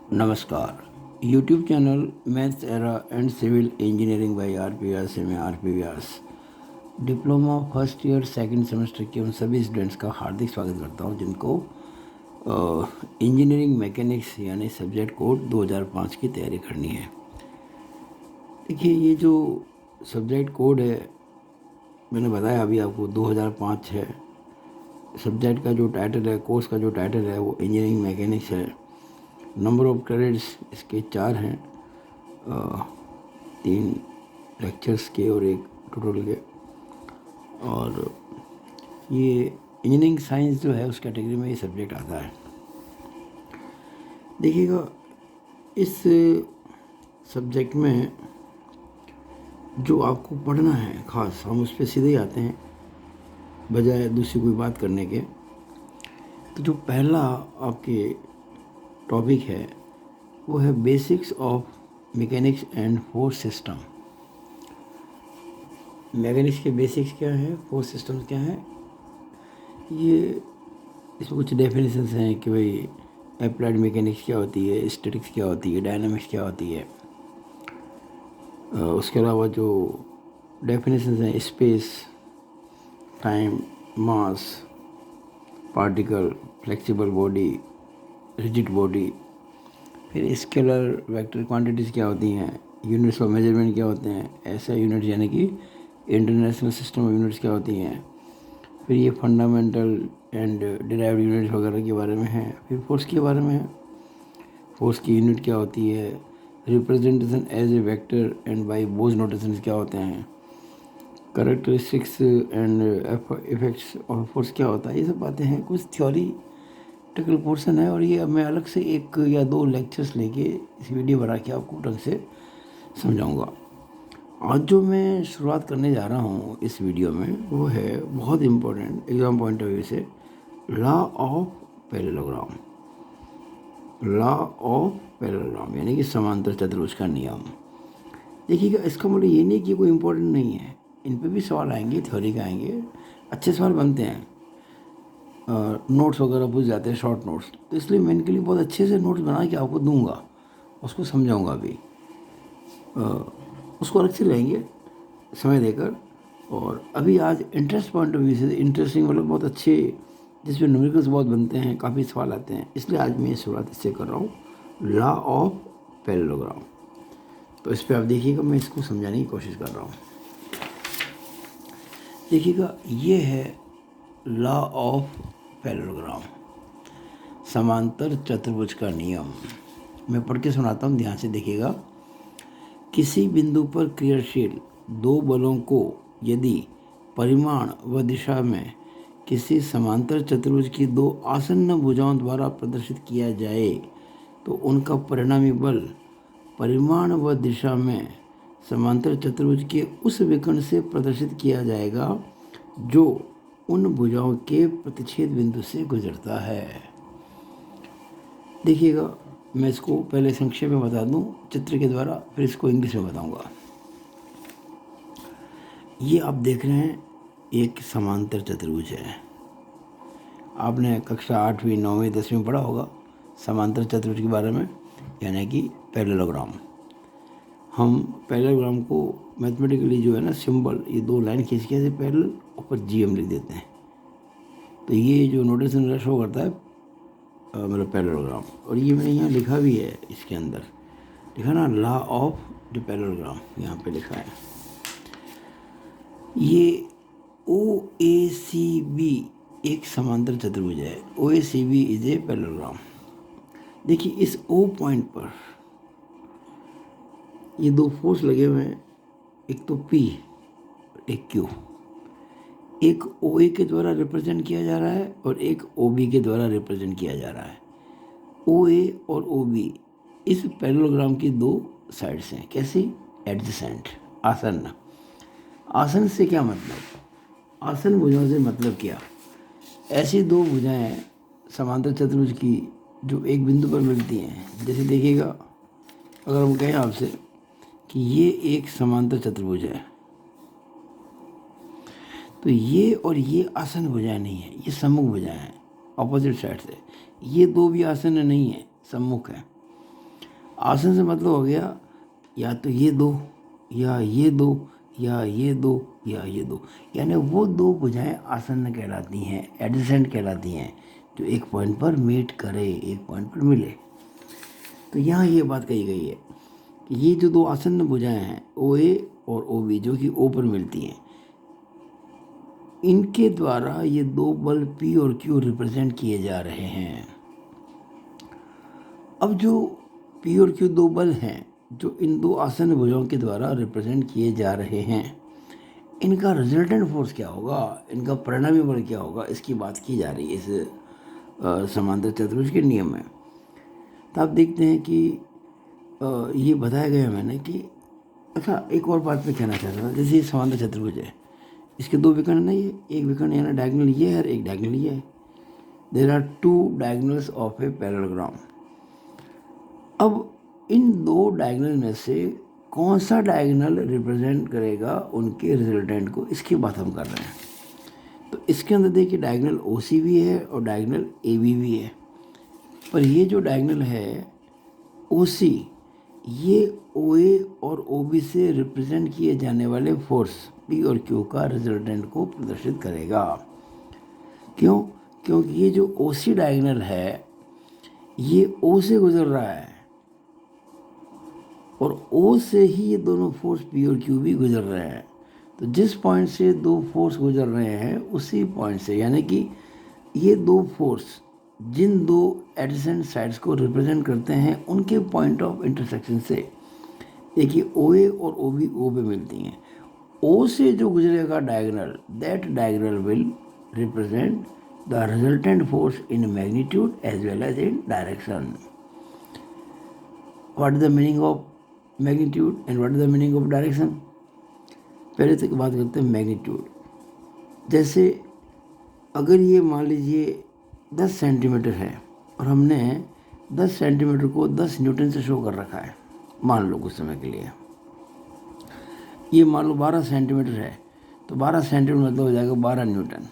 नमस्कार। YouTube channel maths era and civil engineering by RP से मैं RP Vyas diploma first year second semester के उन सभी स्टूडेंट्स का हार्दिक स्वागत करता हूं जिनको इंजीनियरिंग मैकेनिक्स यानी सब्जेक्ट कोड 2005 की तैयारी करनी है। देखिए, ये जो सब्जेक्ट कोड है, मैंने बताया अभी आपको 2005 है। सब्जेक्ट का जो टाइटल है, कोर्स का जो टाइटल है वो इंजीनियरिंग मैकेनिक्स है। नंबर ऑफ क्रेडिट्स इसके 4 हैं, 3 लेक्चर्स के और 1 टोटल के। और ये इंजीनियरिंग साइंस जो है उस कैटेगरी में ये सब्जेक्ट आता है। देखिएगा, इस सब्जेक्ट में जो आपको पढ़ना है ख़ास, हम उस पर सीधे ही आते हैं बजाय दूसरी कोई बात करने के। तो जो पहला आपके टॉपिक है वो है basics of mechanics and force system. Mechanics के बेसिक्स क्या है, फोर्स सिस्टम क्या है, ये इसमें कुछ डेफिनेशंस हैं कि भाई अप्लाइड मैकेनिक्स क्या होती है, स्टैटिक्स क्या होती है, डायनामिक्स क्या होती है। उसके अलावा जो डेफिनेशंस हैं space, time, mass, particle, flexible body, rigid body. फिर स्केलर वेक्टर क्वांटिटीज़ क्या होती हैं, यूनिट्स ऑफ मेजरमेंट क्या होते हैं, ऐसा यूनिट यानी कि इंटरनेशनल सिस्टम ऑफ यूनिट्स क्या होती हैं। फिर ये फंडामेंटल एंड डिराइव्ड यूनिट्स वगैरह के बारे में है। फिर फोर्स के बारे में है, फोर्स की यूनिट क्या होती है, representation as a vector and by bow's notation क्या होते हैं, characteristics and effects of force क्या होता है। ये सब बातें हैं, कुछ थ्योरी टेक्निकल पोर्शन है। और ये मैं अलग से 1 या 2 लेक्चर्स लेके इस वीडियो बना के आपको ढंग से समझाऊंगा। आज जो मैं शुरुआत करने जा रहा हूँ इस वीडियो में वो है बहुत important exam point of view से, law of parallelogram. Law of parallelogram यानी कि समांतर चतुर्भुज का नियम। देखिएगा, इसका मतलब ये नहीं कि कोई इम्पोर्टेंट नहीं है, इन पे भी सवाल आएंगे, थ्योरी के आएंगे, अच्छे सवाल बनते हैं। नोट्स वगैरह पूछ जाते हैं, शॉर्ट नोट्स, तो इसलिए मैं इनके लिए बहुत अच्छे से नोट्स बना के आपको दूंगा, उसको समझाऊंगा भी। उसको अलग से लेंगे समय देकर। और अभी आज इंटरेस्ट पॉइंट ऑफ व्यू से इंटरेस्टिंग, मतलब बहुत अच्छे, जिसमें न्यूमेरिकल्स बहुत बनते हैं, काफ़ी सवाल आते हैं, इसलिए आज मैं शुरुआत इससे कर रहा हूँ, लॉ ऑफ पैरेललोग्राम। तो इस पर आप देखिएगा, मैं इसको समझाने की कोशिश कर रहा हूँ। देखिएगा, ये है लॉ ऑफ पैरेललोग्राम, समांतर चतुर्भुज का नियम। मैं पढ़ के सुनाता हूँ, ध्यान से देखिएगा। किसी बिंदु पर क्रियाशील 2 बलों को यदि परिमाण व दिशा में किसी समांतर चतुर्भुज की 2 आसन्न भुजाओं द्वारा प्रदर्शित किया जाए तो उनका परिणामी बल परिमाण व दिशा में समांतर चतुर्भुज के उस विकर्ण से प्रदर्शित किया जाएगा जो उन भुजाओं के प्रतिच्छेद बिंदु से गुजरता है। देखिएगा, मैं इसको पहले संक्षेप में बता दूं चित्र के द्वारा, फिर इसको इंग्लिश में बताऊंगा। ये आप देख रहे हैं एक समांतर चतुर्भुज है। आपने कक्षा 8वीं 9वीं 10वीं पढ़ा होगा समांतर चतुर्भुज के बारे में, यानी कि पैरेललोग्राम। हम पैरेललोग्राम को मैथमेटिकली जो है ना, सिंबल, ये 2 लाइन खींच के ऐसे पैरेलल, ऊपर GM लिख देते हैं, तो ये जो नोटेशन शो करता है मतलब पैरेललोग्राम। और ये मैंने यहाँ लिखा भी है, इसके अंदर लिखा ना, लॉ ऑफ द पैरेललोग्राम, यहाँ पे लिखा है। ये OACB एक समांतर चतुर्भुज है। OACB is a parallelogram. देखिए, इस O पॉइंट पर ये 2 फोर्स लगे हुए हैं, एक तो P, एक Q। एक OA के द्वारा रिप्रेजेंट किया जा रहा है और एक OB के द्वारा रिप्रेजेंट किया जा रहा है। OA और OB इस पैरेललोग्राम की 2 साइड्स हैं। कैसी? एडजेसेंट, आसन्न। आसन से क्या मतलब? आसन भुजाओं से मतलब क्या? ऐसी 2 भुजाएं समांतर चतुर्भुज की जो एक बिंदु पर मिलती हैं। जैसे देखिएगा, अगर हम कहें आपसे कि ये एक समांतर चतुर्भुज है, तो ये और ये आसन भुजाएं नहीं है, ये सम्मुख भुजाएं हैं, ऑपोजिट साइड से। ये 2 भी आसन नहीं है, सम्मुख है। आसन से मतलब हो गया या तो ये दो या ये दो या ये दो या ये दो, यानी वो दो भुजाएं आसन्न कहलाती हैं, एडजेसेंट कहलाती हैं, जो एक पॉइंट पर मीट करे, एक पॉइंट पर मिले। तो यहाँ ये बात कही गई है कि ये जो दो आसन्न भुजाएं हैं ओ ए और ओ बी, जो कि ओ पर मिलती हैं, इनके द्वारा ये दो बल पी और क्यू रिप्रेजेंट किए जा रहे हैं। अब जो पी और क्यू दो बल हैं जो इन दो आसन्न भुजाओं के द्वारा रिप्रेजेंट किए जा रहे हैं, इनका रिजल्टेंट फोर्स क्या होगा, इनका परिणामी बल क्या होगा, इसकी बात की जा रही है इस समांतर चतुर्भुज के नियम में। तो आप देखते हैं कि ये बताया गया मैंने कि अच्छा, एक और बात मैं कहना चाहता था। जैसे ये समांतर चतुर्भुज है, इसके दो विकर्ण नहीं है, एक विकर्ण यानी डायगोनल ये है और एक डायगोनल ये है। There are two diagonals of a parallelogram. अब इन दो डायगोनल में से कौन सा डायगोनल रिप्रेजेंट करेगा उनके रिजल्टेंट को, इसकी बात हम कर रहे हैं। तो इसके अंदर देखिए डायगोनल ओ सी भी है और डायगोनल ए बी भी है, पर ये जो डायगोनल है ओ सी, ये ओ ए और ओ बी से रिप्रेजेंट किए जाने वाले फोर्स पी और क्यू का रिजल्टेंट को प्रदर्शित करेगा। क्यों? क्योंकि ये जो ओ सी डायगोनल है ये ओ से गुजर रहा है और ओ से ही ये दोनों फोर्स पी और क्यू भी गुजर रहे हैं। तो जिस पॉइंट से दो फोर्स गुजर रहे हैं उसी पॉइंट से, यानी कि ये दो फोर्स जिन दो एडजेसेंट साइड्स को रिप्रेजेंट करते हैं उनके पॉइंट ऑफ इंटरसेक्शन से, देखिए ओ ए और ओ बी ओ पे मिलती हैं। ओ से जो गुजरेगा diagonal, that diagonal will represent the resultant force in magnitude as well as in direction. What is the meaning of magnitude and what is the meaning of direction? पहले तक बात करते हैं मैग्नीट्यूड। जैसे अगर ये मान लीजिए 10 सेंटीमीटर है और हमने 10 सेंटीमीटर को 10 न्यूटन से शो कर रखा है, मान लो कुछ समय के लिए। ये मान लो 12 सेंटीमीटर है तो 12 सेंटीमीटर मतलब हो जाएगा 12 न्यूटन।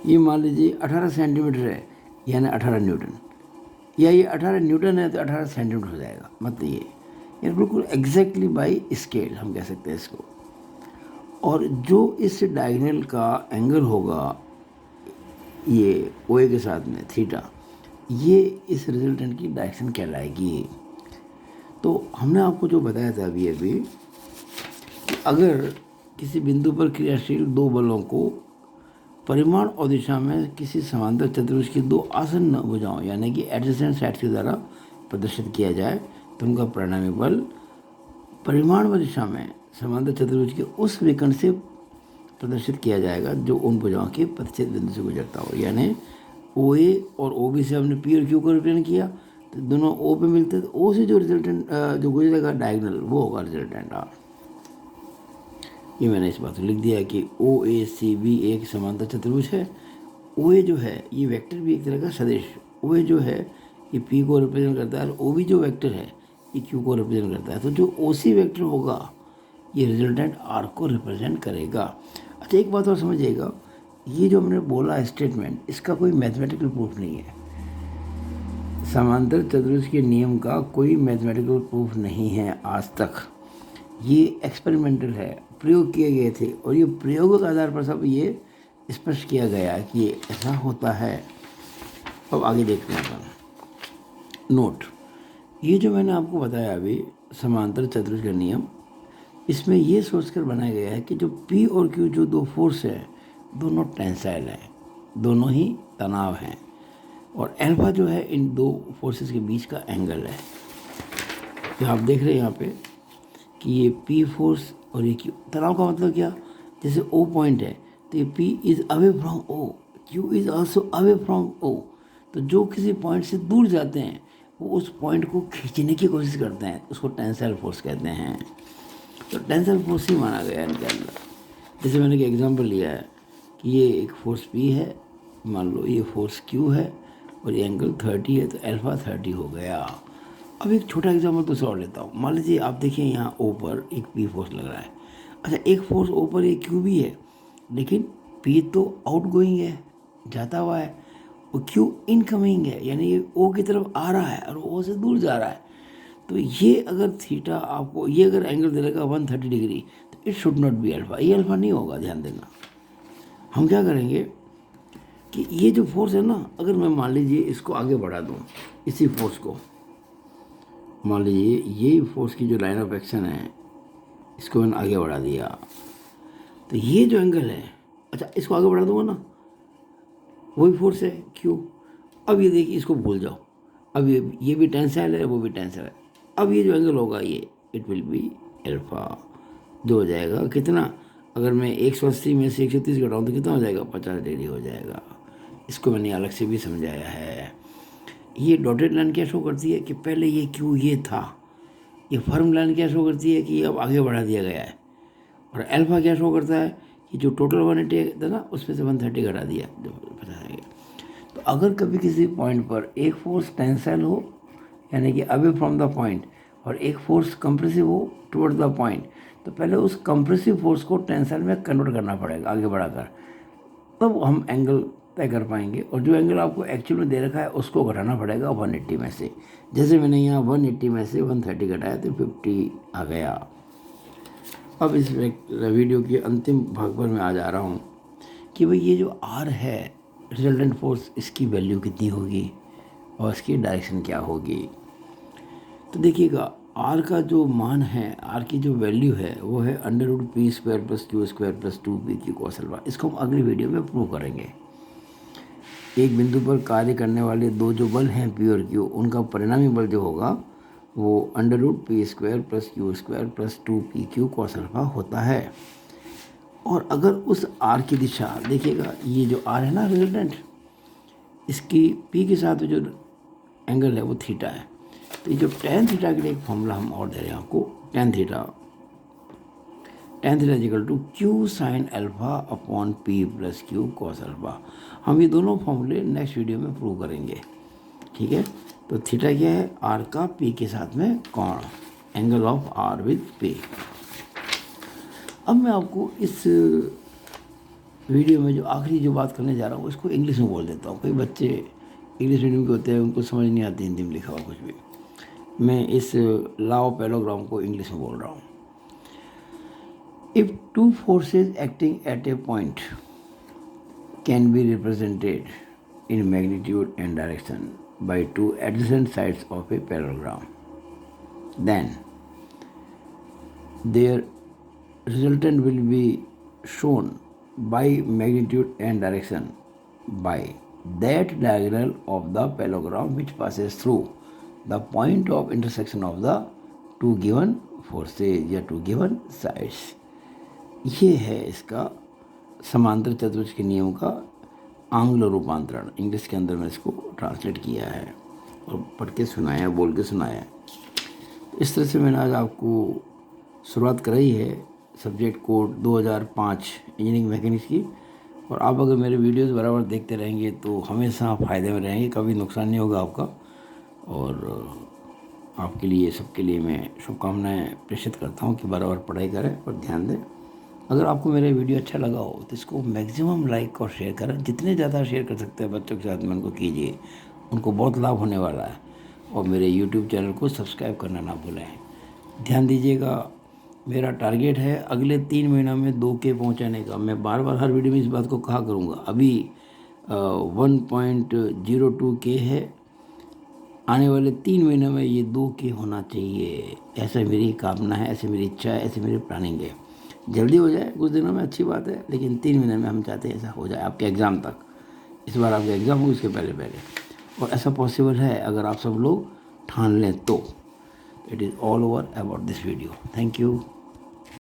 ये मान लीजिए 18 सेंटीमीटर है यानी 18 न्यूटन, या ये 18 न्यूटन है तो 18 सेंटीमीटर हो जाएगा। मतलब ये बिल्कुल एग्जैक्टली बाई स्केल हम कह सकते हैं इसको। और जो इस डायगोनल का एंगल होगा ये ओ ए के साथ में थीटा, ये इस रिजल्टेंट की डायरेक्शन कहलाएगी। तो हमने आपको जो बताया था अभी कि अगर किसी बिंदु पर क्रियाशील दो बलों को परिमाण और दिशा में किसी समांतर चतुर्भुज की दो आसन्न भुजाओं यानी कि एडजेसेंट साइड्स के द्वारा प्रदर्शित किया जाए तो उनका परिणामी बल परिमाण व दिशा में समांतर चतुर्भुज के उस विकर्ण से प्रदर्शित किया जाएगा जो उन भुजाओं के प्रतिच्छेद बिंदु से गुजरता हो। यानी ओ ए और ओ बी से हमने पी और क्यू को रिप्रेजेंट किया तो दोनों ओ पे मिलते तो ओ से जो रिजल्टेंट जो गुजरेगा डायगोनल वो होगा रिजल्टेंट। ये मैंने इस बात को लिख दिया कि ओ ए सी बी एक समांतर चतुर्भुज है। ओ ए जो है ये वेक्टर भी एक तरह का सदिश, ओ ए जो है ये पी को रिप्रेजेंट करता है और ओ बी जो वेक्टर है ये क्यू को रिप्रेजेंट करता है। तो जो ओ सी वेक्टर होगा ये रिजल्टेंट आर को रिप्रेजेंट करेगा। अच्छा, एक बात और समझिएगा, ये जो हमने बोला स्टेटमेंट, इसका कोई मैथमेटिकल प्रूफ नहीं है। समांतर चतुर्भुज के नियम का कोई मैथमेटिकल प्रूफ नहीं है आज तक। ये एक्सपेरिमेंटल है, प्रयोग किए गए थे और ये प्रयोगों के आधार पर सब ये स्पष्ट किया गया कि ये ऐसा होता है। अब आगे देखते हैं अपन। नोट, ये जो मैंने आपको बताया अभी समांतर चतुर्भुज का नियम, इसमें ये सोचकर बनाया गया है कि जो पी और क्यू जो दो फोर्स है दोनों टेंसाइल हैं, दोनों ही तनाव हैं और अल्फा जो है इन दो फोर्सेस के बीच का एंगल है। जो आप देख रहे हैं यहाँ पे कि ये पी फोर्स और ये क्यू, तनाव का मतलब क्या, जैसे ओ पॉइंट है तो ये P is away from O, Q is also away from O. तो जो किसी पॉइंट से दूर जाते हैं वो उस पॉइंट को खींचने की कोशिश करते हैं, उसको टेंसाइल फोर्स कहते हैं। तो टेंसाइल फोर्स ही माना गया है इनके अंदर। जैसे मैंने एक एग्जांपल लिया है कि ये एक फोर्स पी है, मान लो ये फोर्स क्यू है और ये एंगल 30 है तो अल्फा 30 हो गया। अब एक छोटा एग्जांपल दूसरा और लेता हूँ। मान लीजिए आप देखिए यहाँ ओ पर एक पी फोर्स लग रहा है। अच्छा, एक फोर्स ओ पर एक क्यू भी है, लेकिन पी तो आउट गोइंग है, जाता हुआ है, और क्यू इनकमिंग है, यानी ये ओ की तरफ आ रहा है और ओ से दूर जा रहा है। तो ये अगर थीटा आपको, ये अगर एंगल दे रहेगा 130 डिग्री, तो it should not be alpha, ये अल्फा नहीं होगा, ध्यान देना। हम क्या करेंगे कि ये जो फोर्स है ना, अगर मैं मान लीजिए इसको आगे बढ़ा दूँ, इसी फोर्स को मान लीजिए, ये फोर्स की जो लाइन ऑफ एक्शन है इसको मैंने आगे बढ़ा दिया, तो ये जो एंगल है, अच्छा इसको आगे बढ़ा दूंगा ना, वही फोर्स है क्यों। अब ये देखिए, इसको भूल जाओ, अब ये भी टेंसाइल है, वो भी टेंसाइल है। अब ये जो एंगल होगा ये इट विल बी अल्फा, जो हो जाएगा कितना, अगर मैं 180 में से 130 घटाऊँ तो कितना हो जाएगा, 50 डिग्री हो जाएगा। इसको मैंने अलग से भी समझाया है। ये डॉटेड लाइन क्या शो करती है कि पहले ये क्यों ये था, ये फर्म लाइन क्या शो करती है कि अब आगे बढ़ा दिया गया है, और अल्फा क्या शो करता है कि जो टोटल 180 था ना उसमें से 130 घटा दिया, जो पता है। तो अगर कभी किसी पॉइंट पर एक फोर्स टेंसाइल हो, यानी कि अवे फ्रॉम द पॉइंट, और एक फोर्स कंप्रेसिव हो टुवर्ड द पॉइंट, तो पहले उस कंप्रेसिव फोर्स को टेंसाइल में कन्वर्ट करना पड़ेगा आगे बढ़ाकर, तब हम एंगल तय कर पाएंगे। और जो एंगल आपको एक्चुअल में दे रखा है उसको घटाना पड़ेगा 180 में से। जैसे मैंने यहाँ 180 में से 130 घटाया तो 50 आ गया। अब इस वीडियो के अंतिम भाग पर मैं आ जा रहा हूँ कि भाई ये जो आर है रिजल्टेंट फोर्स, इसकी वैल्यू कितनी होगी और इसकी डायरेक्शन क्या होगी। तो देखिएगा, आर का जो मान है, आर की जो वैल्यू है वो है √p² + q² + 2pq cos alpha. इसको हम अगली वीडियो में प्रूव करेंगे। एक बिंदु पर कार्य करने वाले दो जो बल हैं P और Q, उनका परिणामी बल जो होगा वो √p² + q² + 2pq cos alpha होता है। और अगर उस R की दिशा देखिएगा, ये जो R है ना रिजल्टेंट, इसकी P के साथ जो एंगल है वो थीटा है। तो ये जो tan थीटा के लिए एक फॉर्मूला हम और दे रहे हैं आपको, tan theta = q sin alpha upon p + q cos alpha. हम ये दोनों फॉर्मूले नेक्स्ट वीडियो में प्रूव करेंगे, ठीक है। तो थीटा क्या है, r का p के साथ में कोण, angle of r with p। अब मैं आपको इस वीडियो में जो आखिरी जो बात करने जा रहा हूँ इसको इंग्लिश में बोल देता हूँ। कई बच्चे इंग्लिश मीडियम के होते हैं, उनको समझ नहीं आती हिंदी में लिखा हुआ कुछ भी। मैं इस लॉ ऑफ पैरेललोग्राम को इंग्लिश में बोल रहा हूँ। If two forces acting at a point can be represented in magnitude and direction by two adjacent sides of a parallelogram, then their resultant will be shown by magnitude and direction by that diagonal of the parallelogram which passes through the point of intersection of the two given forces या two given sides। ये है इसका समांतर चतुर्भुज के नियम का आंग्ल रूपांतरण। इंग्लिश के अंदर मैं इसको ट्रांसलेट किया है और पढ़ के सुनाया, बोल के सुनाया। इस तरह से मैंने आज आपको शुरुआत कराई है सब्जेक्ट कोड 2005 इंजीनियरिंग मैकेनिक्स की। और आप अगर मेरे वीडियोस बराबर देखते रहेंगे तो हमेशा फ़ायदे में रहेंगे, कभी नुकसान नहीं होगा आपका। और आपके लिए, सबके लिए मैं शुभकामनाएँ प्रेषित करता हूँ कि बराबर पढ़ाई करें और ध्यान दें। अगर आपको मेरा वीडियो अच्छा लगा हो तो इसको मैक्सिमम लाइक और शेयर करें। जितने ज़्यादा शेयर कर सकते हैं बच्चों के साथ में उनको कीजिए, उनको बहुत लाभ होने वाला है। और मेरे YouTube चैनल को सब्सक्राइब करना ना भूलें। ध्यान दीजिएगा, मेरा टारगेट है अगले 3 महीनों में 2K पहुंचाने का। मैं बार बार हर वीडियो में इस बात को कहा करूंगा। अभी 1.02K है, आने वाले 3 महीनों में ये 2K होना चाहिए। ऐसा मेरी कामना है, ऐसी मेरी इच्छा है, ऐसी मेरी प्लानिंग है। जल्दी हो जाए कुछ दिनों में अच्छी बात है, लेकिन 3 महीने में हम चाहते हैं ऐसा हो जाए आपके एग्ज़ाम तक। इस बार आपका एग्ज़ाम हो उसके पहले और ऐसा पॉसिबल है अगर आप सब लोग ठान लें तो। It is all over about this video. Thank you.